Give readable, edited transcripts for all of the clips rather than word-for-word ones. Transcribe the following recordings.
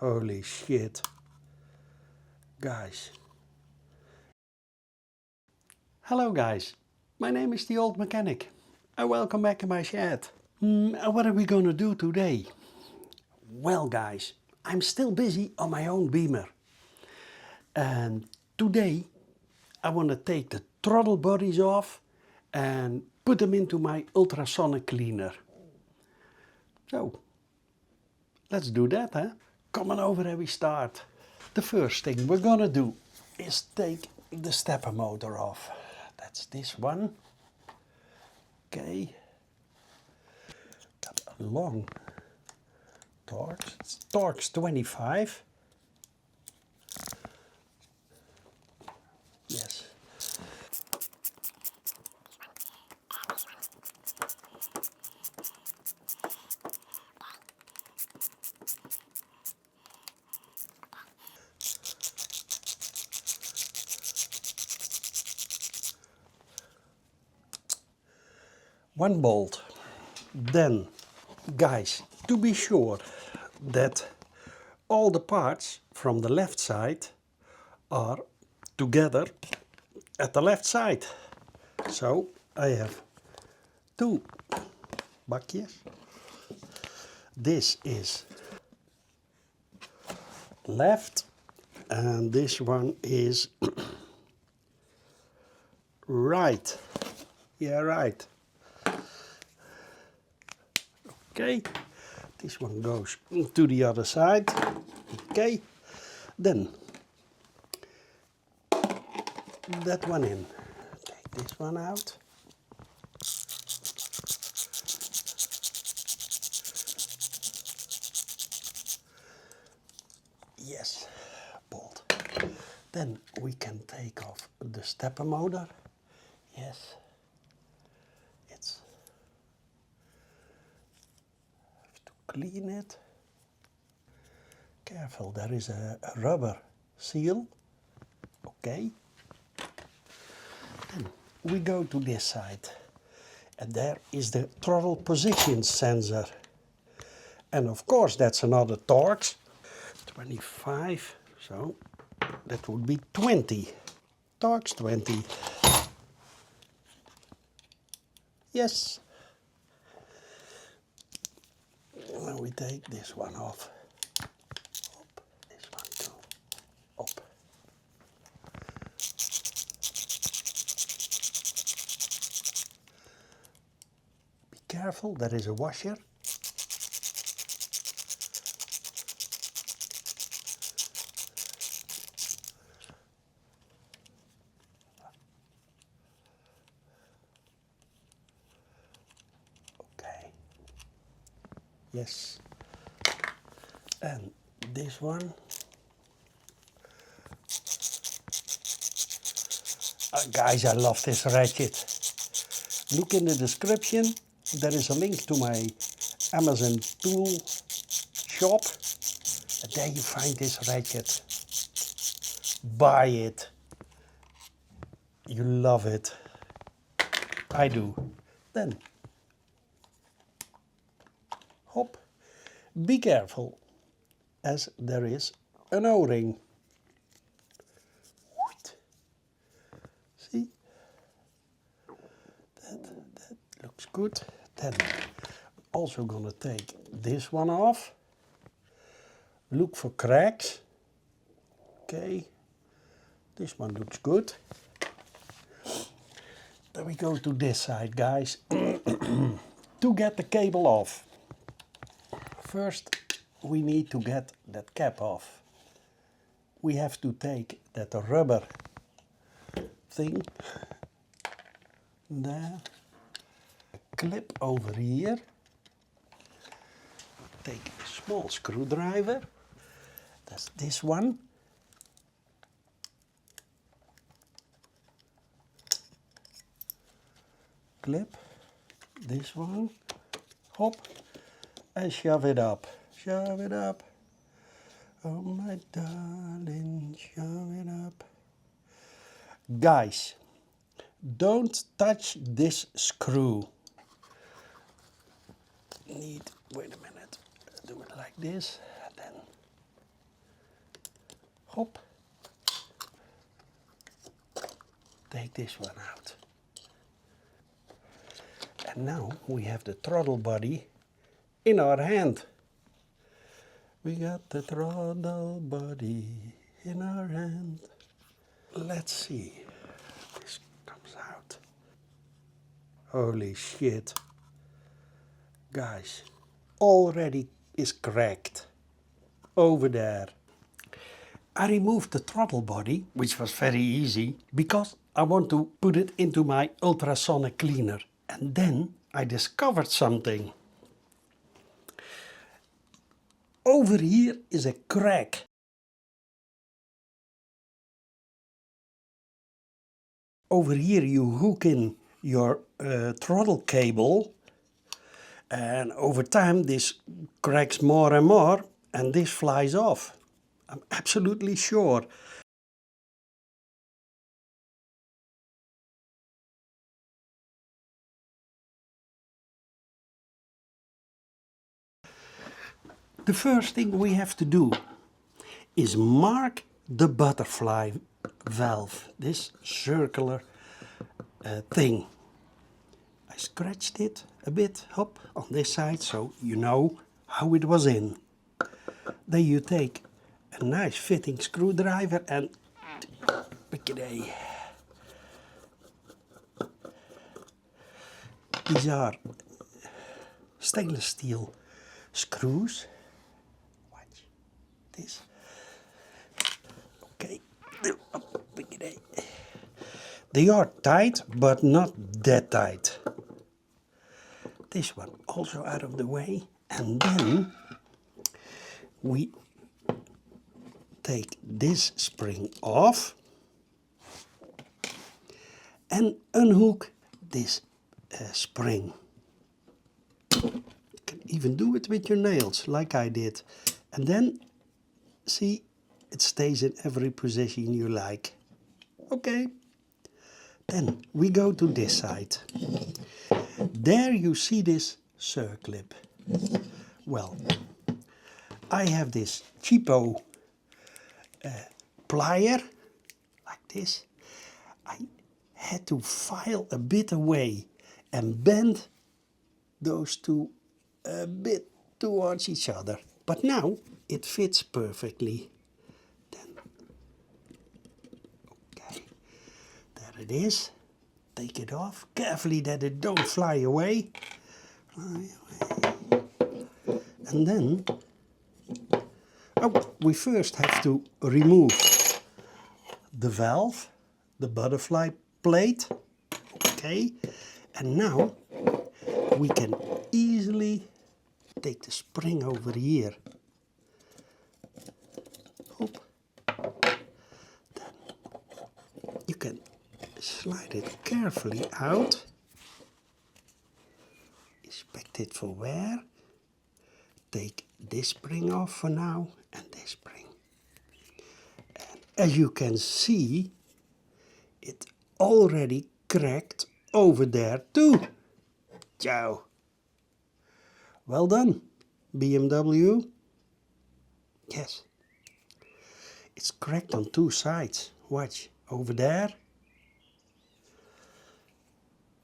Holy shit. Guys. Hello guys, my name is the Old Mechanic and welcome back in my shed. And what are we gonna do today? Well guys, I'm still busy on my own Beamer. And today I want to take the throttle bodies off and put them into my ultrasonic cleaner. So, let's do that, huh? Come on over and we start. The first thing we're gonna do is take the stepper motor off. That's this one. Okay. Got a long Torx. It's Torx 25. Yes. One bolt. Then, guys, to be sure that all the parts from the left side are together at the left side. So I have two bakjes. This is left and this one is right. Yeah, right. Okay, this one goes to the other side. Okay, then that one in. Take this one out. Yes, bolt. Then we can take off the stepper motor. Yes, it's have to clean it. Careful, there is a rubber seal. Okay. Then we go to this side, and there is the throttle position sensor. And of course, that's another Torx. 25, so that would be 20. Torx 20. Yes. And we take this one off. Up. This one too. Up. Be careful, there is a washer. Yes, and this one, guys, I love this ratchet. Look in the description, there is a link to my Amazon tool shop, and there you find this ratchet. Buy it, you love it, I do. Then hop, be careful, as there is an O-ring. See? That looks good. Then also gonna take this one off. Look for cracks. Okay, this one looks good. Then we go to this side, guys, to get the cable off. First, we need to get that cap off. We have to take that rubber thing there, a clip over here, take a small screwdriver, that's this one, clip this one, hop, and shove it up. Shove it up. Oh my darling, shove it up. Guys, don't touch this screw. Wait a minute, do it like this, and then Hop. Take this one out. And now we have the throttle body in our hand. We got the throttle body in our hand. Let's see. This comes out. Holy shit. Guys, already is cracked. Over there. I removed the throttle body, which was very easy, because I want to put it into my ultrasonic cleaner. And then I discovered something. Over here is a crack. Over here you hook in your throttle cable, and over time this cracks more and more, and this flies off. I'm absolutely sure. The first thing we have to do is mark the butterfly valve, this circular thing. I scratched it a bit up on this side so you know how it was in. Then you take a nice fitting screwdriver and pick-a-day. These are stainless steel screws. Watch this. Okay, pick-a-day. They are tight, but not that tight. This one also out of the way, and then we take this spring off and unhook this spring. You can even do it with your nails, like I did. And then, see, it stays in every position you like. Okay. Then we go to this side. There you see this circlip. Well, I have this cheapo plier, like this. I had to file a bit away and bend those two a bit towards each other. But now it fits perfectly. Then, okay, there it is. Take it off, carefully that it don't fly away. Fly away. And then, we first have to remove the valve, the butterfly plate. Okay, and now we can easily take the spring over here. Hop. Then you can slide it carefully out. Inspect it for wear. Take this spring off for now and this spring. And as you can see, it already cracked over there too. Ciao. Well done, BMW. Yes. It's cracked on two sides. Watch, over there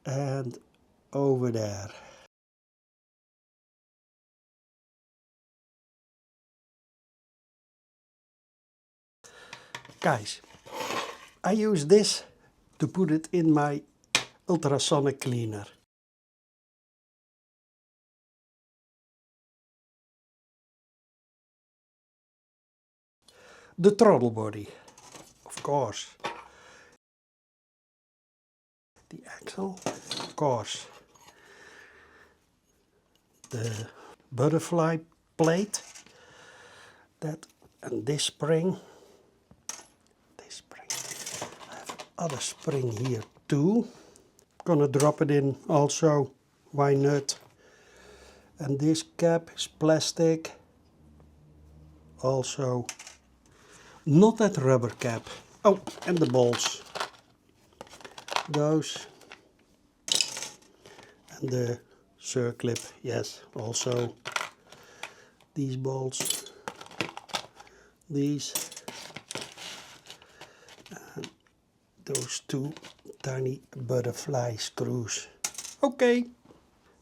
and over there. Guys, I use this to put it in my ultrasonic cleaner. The throttle body, of course. The axle, of course. The butterfly plate, that, and this spring. This spring. I have other spring here too. Gonna drop it in also. Why not? And this cap is plastic. Also, not that rubber cap. Oh, and the balls. Those. And the circlip, yes, also. These balls. These. those two tiny butterfly screws. Okay,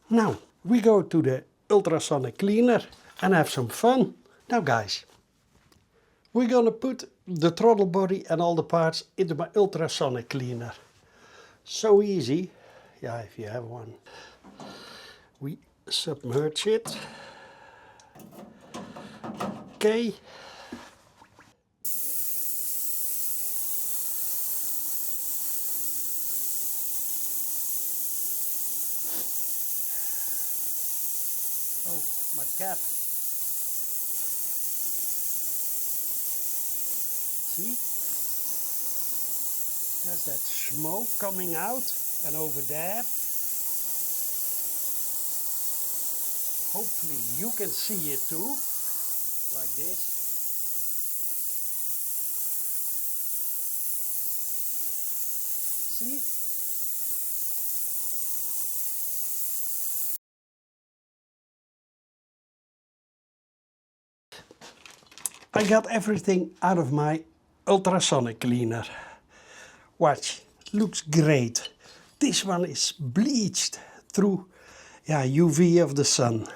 now we go to the ultrasonic cleaner and have some fun. Now guys, we're gonna put the throttle body and all the parts into my ultrasonic cleaner. So easy, yeah, if you have one. We submerge it. Okay. Oh, my cap. See? There's that smoke coming out, and over there, hopefully you can see it too, like this. See? I got everything out of my ultrasonic cleaner. Watch, looks great. This one is bleached through UV of the sun.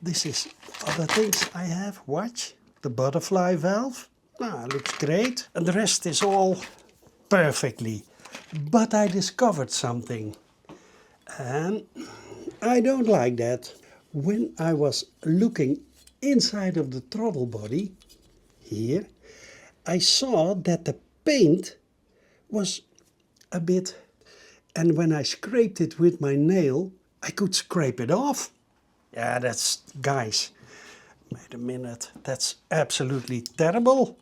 This is other things I have. Watch, the butterfly valve. Looks great. And the rest is all perfectly. But I discovered something. And I don't like that. When I was looking inside of the throttle body, here, I saw that the paint was a bit, and when I scraped it with my nail, I could scrape it off. Yeah, that's, guys, wait a minute, that's absolutely terrible.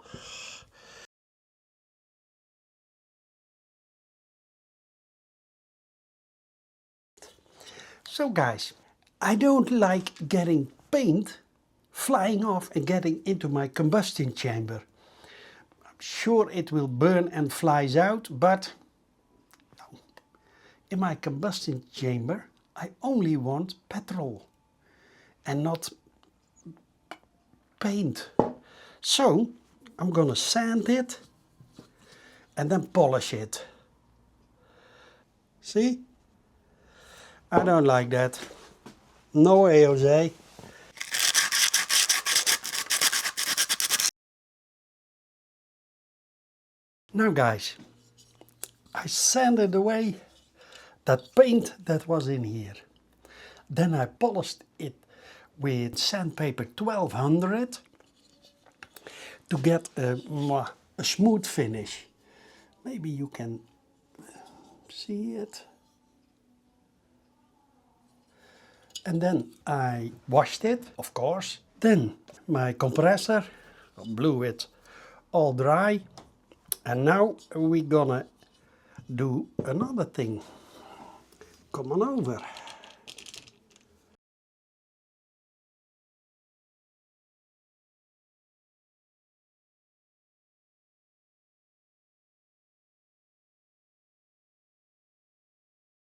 So guys, I don't like getting paint flying off and getting into my combustion chamber. I'm sure it will burn and flies out, but in my combustion chamber I only want petrol and not paint. So I'm gonna sand it and then polish it. See? I don't like that. No way, Jose. Now guys, I sanded away that paint that was in here. Then I polished it with sandpaper 1200 to get a smooth finish. Maybe you can see it. And then I washed it, of course. Then my compressor, blew it all dry. And now we're gonna do another thing. Come on over.